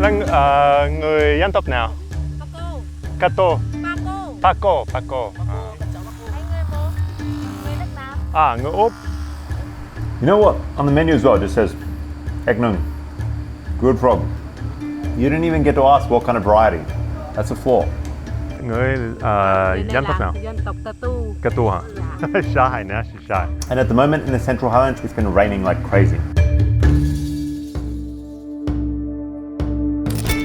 Là người dân tộc nào? Cato. Paco. Người Úc. You know what? On the menu as well, it just says egg nung, grilled frog. You didn't even get to ask what kind of variety. That's a flaw. Người dân tộc nào? Dân tộc Catu. Catu hả? Shy now, she's shy. And at the moment in the Central Highlands, it's been raining like crazy.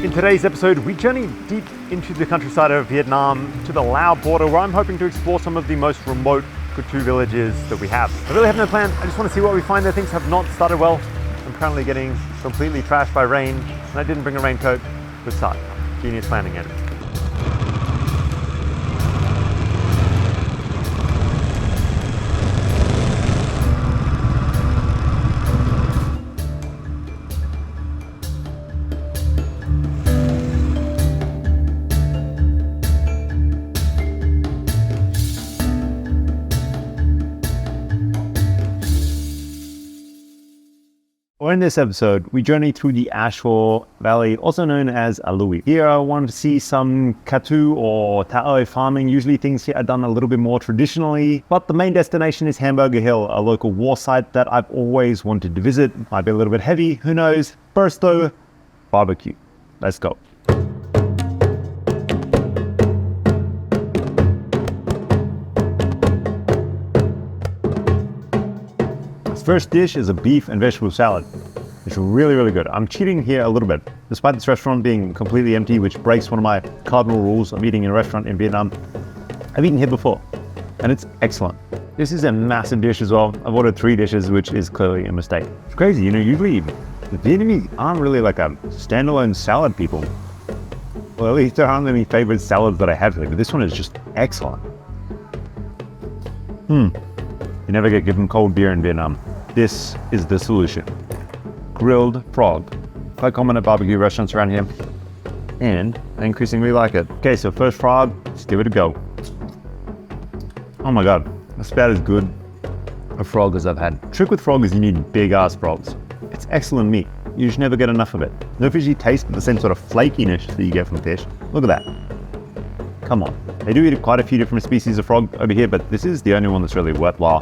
In today's episode, we journey deep into the countryside of Vietnam to the Laos border, where I'm hoping to explore some of the most remote Catu villages that we have. I really have no plan. I just want to see what we find there. Things have not started well. I'm currently getting completely trashed by rain, and I didn't bring a raincoat. Good start. Genius planning, Andrew. Well, in this episode, we journey through the Ashore Valley, also known as A Luoi. Here, I wanted to see some Catu or Ta'oi farming. Usually things here are done a little bit more traditionally, but the main destination is Hamburger Hill, a local war site that I've always wanted to visit. Might be a little bit heavy, who knows? First though, barbecue. Let's go. First dish is a beef and vegetable salad. It's really good. I'm cheating here a little bit. Despite this restaurant being completely empty, which breaks one of my cardinal rules of eating in a restaurant in Vietnam, I've eaten here before, and it's excellent. This is a massive dish as well. I've ordered 3 dishes, which is clearly a mistake. It's crazy, you know, usually the Vietnamese aren't really like a standalone salad people. Well, at least there aren't any favorite salads that I have here, but this one is just excellent. You never get given cold beer in Vietnam. This is the solution. Grilled frog. Quite common at barbecue restaurants around here, and I increasingly like it. Okay, so first frog, let's give it a go. Oh my God, that's about as good a frog as I've had. Trick with frog is you need big ass frogs. It's excellent meat. You just never get enough of it. No fishy taste, but the same sort of flakiness that you get from fish. Look at that. Come on. They do eat quite a few different species of frog over here, but this is the only one that's really worthwhile.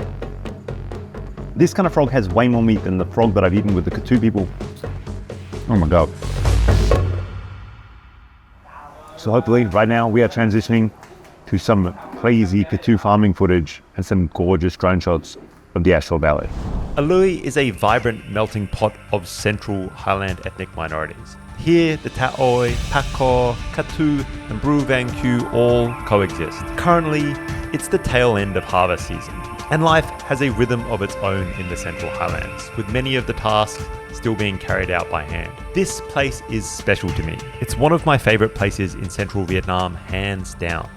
This kind of frog has way more meat than the frog that I've eaten with the Catu people. Oh my God. So hopefully right now we are transitioning to some crazy Catu farming footage and some gorgeous drone shots of the Ashore Valley. A Luoi is a vibrant melting pot of Central Highland ethnic minorities. Here, the Ta'oi, Paco, Catu, and Bru Van Q all coexist. Currently, it's the tail end of harvest season, and life has a rhythm of its own in the Central Highlands, with many of the tasks still being carried out by hand. This place is special to me. It's one of my favorite places in Central Vietnam, hands down.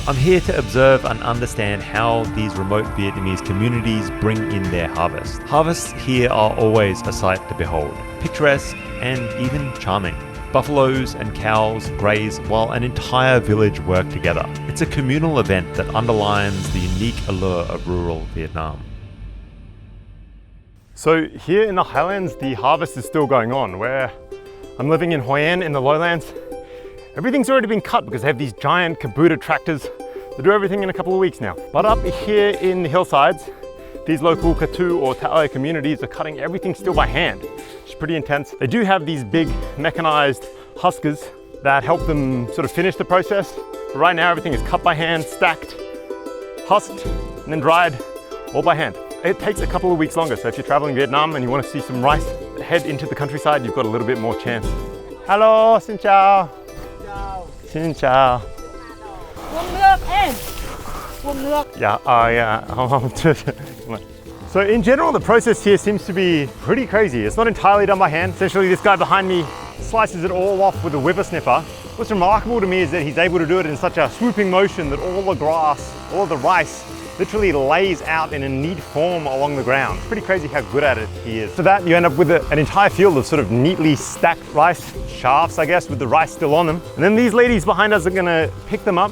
I'm here to observe and understand how these remote Vietnamese communities bring in their harvest. Harvests here are always a sight to behold, picturesque and even charming. Buffaloes and cows graze while an entire village work together. It's a communal event that underlines the unique allure of rural Vietnam. So here in the highlands, the harvest is still going on. Where I'm living in Hoi An in the lowlands, everything's already been cut because they have these giant Kubota tractors that do everything in a couple of weeks now. But up here in the hillsides, these local Catu or Ta'oi communities are cutting everything still by hand, which is pretty intense. They do have these big mechanized huskers that help them sort of finish the process. But right now, everything is cut by hand, stacked, husked, and then dried all by hand. It takes a couple of weeks longer. So if you're traveling Vietnam and you want to see some rice, head into the countryside, you've got a little bit more chance. Hello, xin chào. Xin chào. Uống nước em. Uống nước. Yeah. So in general, the process here seems to be pretty crazy. It's not entirely done by hand. Essentially, this guy behind me slices it all off with a whippersnapper. What's remarkable to me is that he's able to do it in such a swooping motion that all the grass, all of the rice, literally lays out in a neat form along the ground. It's pretty crazy how good at it he is. For that, you end up with an entire field of sort of neatly stacked rice shafts, I guess, with the rice still on them. And then these ladies behind us are gonna pick them up,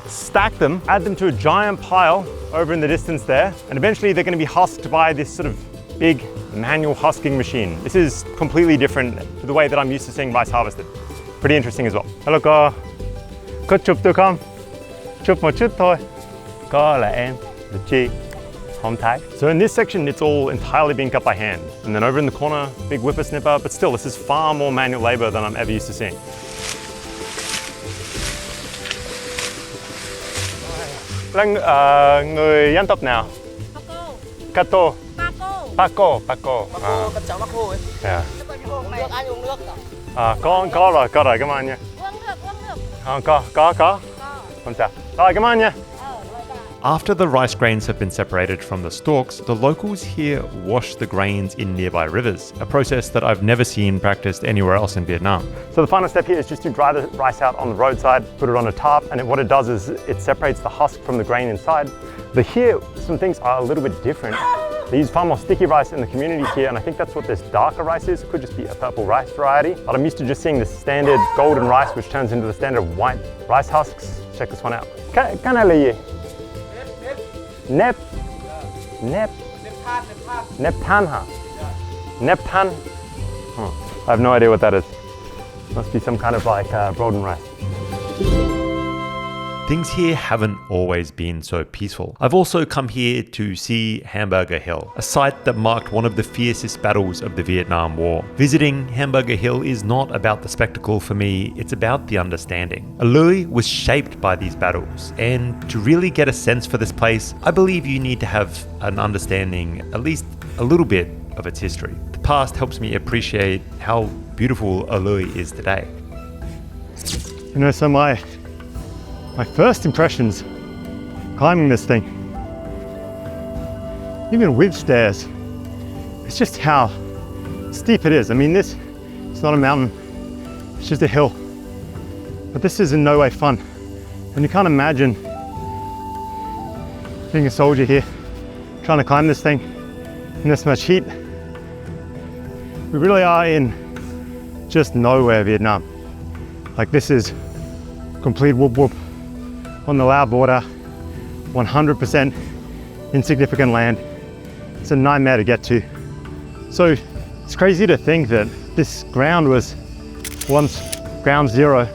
stack them, add them to a giant pile over in the distance there. And eventually they're gonna be husked by this sort of big manual husking machine. This is completely different to the way that I'm used to seeing rice harvested. Pretty interesting as well. Hello có chụp được không? Chụp một chút thôi. Có là em, the chi, home tag. So in this section, it's all entirely being cut by hand. And then over in the corner, big whippersnipper, but still, this is far more manual labor than I'm ever used to seeing. Là người dân tộc nào? Cato. Paco. Con cháu Bắc Hồ ấy. Yeah. Uống nước, anh uống nước À, có rồi, cảm ơn nha. Uống nước. Có. Không sao. Rồi, cảm ơn nha. After the rice grains have been separated from the stalks, the locals here wash the grains in nearby rivers, a process that I've never seen practiced anywhere else in Vietnam. So the final step here is just to dry the rice out on the roadside, put it on a tarp, and what it does is it separates the husk from the grain inside. But here, some things are a little bit different. They use far more sticky rice in the community here, and I think that's what this darker rice is. It could just be a purple rice variety, but I'm used to just seeing the standard golden rice, which turns into the standard white rice husks. Check this one out. Cái này là gì? Nep Neptan, huh? Neptan? Huh. I have no idea what that is. Must be some kind of like golden rice. Things here haven't always been so peaceful. I've also come here to see Hamburger Hill, a site that marked one of the fiercest battles of the Vietnam War. Visiting Hamburger Hill is not about the spectacle for me, it's about the understanding. A Luoi was shaped by these battles, and to really get a sense for this place, I believe you need to have an understanding, at least a little bit, of its history. The past helps me appreciate how beautiful A Luoi is today. You know, so my first impressions climbing this thing, even with stairs, it's just how steep it is. I mean, it's not a mountain, it's just a hill. But this is in no way fun. And you can't imagine being a soldier here, trying to climb this thing in this much heat. We really are in just nowhere Vietnam. Like, this is complete whoop on the Lao border, 100% insignificant land. It's a nightmare to get to. So it's crazy to think that this ground was once ground zero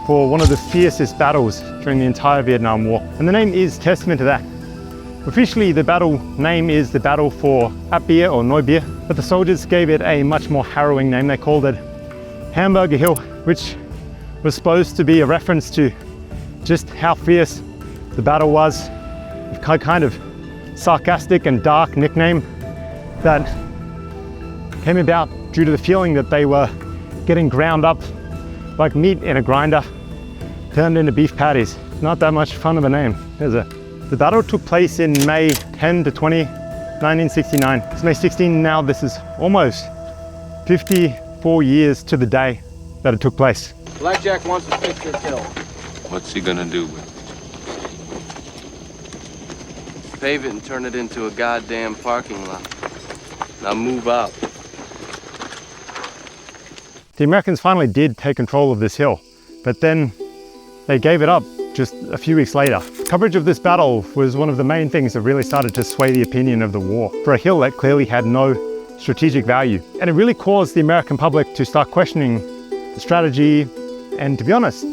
for one of the fiercest battles during the entire Vietnam War. And the name is testament to that. Officially, the battle name is the Battle for Ap Bia or Noi Bia, but the soldiers gave it a much more harrowing name. They called it Hamburger Hill, which was supposed to be a reference to just how fierce the battle was. A kind of sarcastic and dark nickname that came about due to the feeling that they were getting ground up like meat in a grinder, turned into beef patties. Not that much fun of a name, is it? The battle took place in May 10 to 20, 1969. It's May 16 now. This is almost 54 years to the day that it took place. Blackjack wants to fix this hill. What's he gonna do with it? Pave it and turn it into a goddamn parking lot. Now move out. The Americans finally did take control of this hill, but then they gave it up just a few weeks later. Coverage of this battle was one of the main things that really started to sway the opinion of the war for a hill that clearly had no strategic value. And it really caused the American public to start questioning the strategy and, to be honest,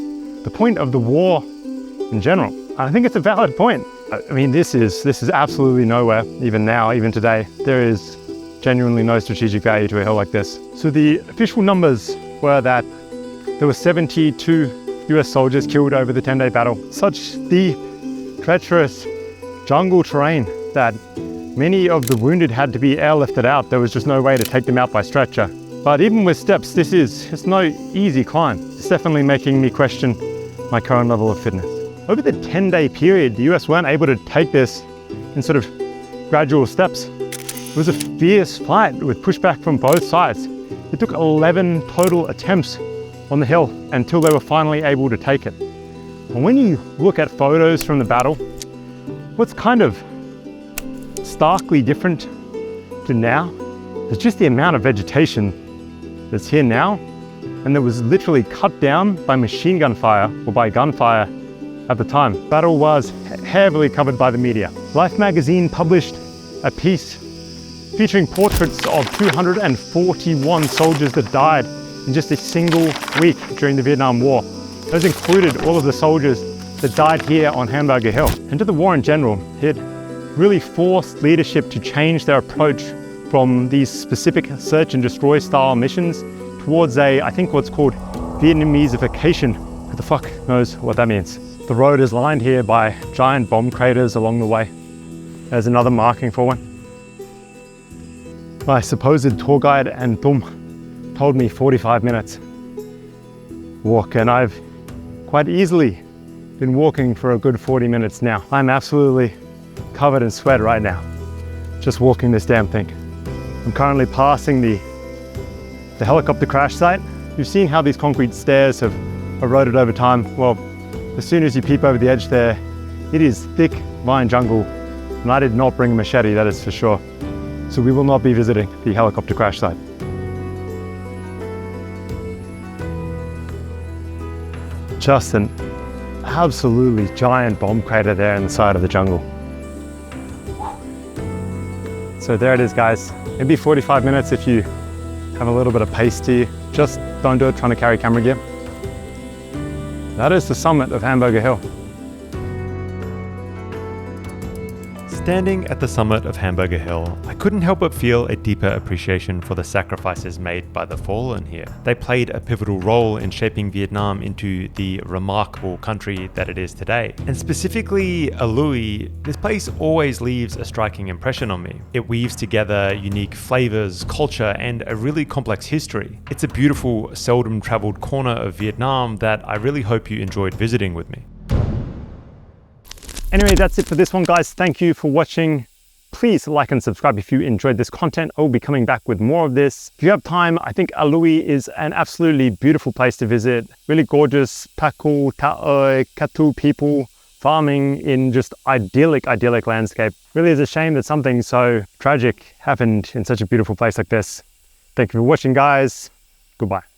the point of the war in general. I think it's a valid point. I mean, this is absolutely nowhere, even now, even today. There is genuinely no strategic value to a hill like this. So the official numbers were that there were 72 US soldiers killed over the 10-day battle. Such steep, treacherous jungle terrain that many of the wounded had to be airlifted out. There was just no way to take them out by stretcher. But even with steps, it's no easy climb. It's definitely making me question my current level of fitness. Over the 10-day period, the US weren't able to take this in sort of gradual steps. It was a fierce fight with pushback from both sides. It took 11 total attempts on the hill until they were finally able to take it. And when you look at photos from the battle, what's kind of starkly different to now is just the amount of vegetation that's here now, and that was literally cut down by machine gun fire or by gunfire at the time. The battle was heavily covered by the media. Life magazine published a piece featuring portraits of 241 soldiers that died in just a single week during the Vietnam War. Those included all of the soldiers that died here on Hamburger Hill. And to the war in general, it really forced leadership to change their approach from these specific search and destroy style missions towards I think what's called Vietnamesification. Who the fuck knows what that means? The road is lined here by giant bomb craters along the way. There's another marking for one. My supposed tour guide and Tum told me 45 minutes walk, and I've quite easily been walking for a good 40 minutes now. I'm absolutely covered in sweat right now, just walking this damn thing. I'm currently passing the helicopter crash site. You've seen how these concrete stairs have eroded over time. Well, as soon as you peep over the edge there, it is thick vine jungle, and I did not bring a machete, that is for sure. So we will not be visiting the helicopter crash site. Just an absolutely giant bomb crater there in the side of the jungle. So there it is, guys. Maybe 45 minutes if you have a little bit of pace to you. Just don't do it trying to carry camera gear. That is the summit of Hamburger Hill. Standing at the summit of Hamburger Hill, I couldn't help but feel a deeper appreciation for the sacrifices made by the fallen here. They played a pivotal role in shaping Vietnam into the remarkable country that it is today. And specifically, A Luoi, this place always leaves a striking impression on me. It weaves together unique flavors, culture, and a really complex history. It's a beautiful, seldom traveled corner of Vietnam that I really hope you enjoyed visiting with me. Anyway, that's it for this one, guys. Thank you for watching. Please like and subscribe if you enjoyed this content. I will be coming back with more of this. If you have time, I think A Luoi is an absolutely beautiful place to visit. Really gorgeous, Paco, Ta'oi, Katu people, farming in just idyllic landscape. Really is a shame that something so tragic happened in such a beautiful place like this. Thank you for watching, guys. Goodbye.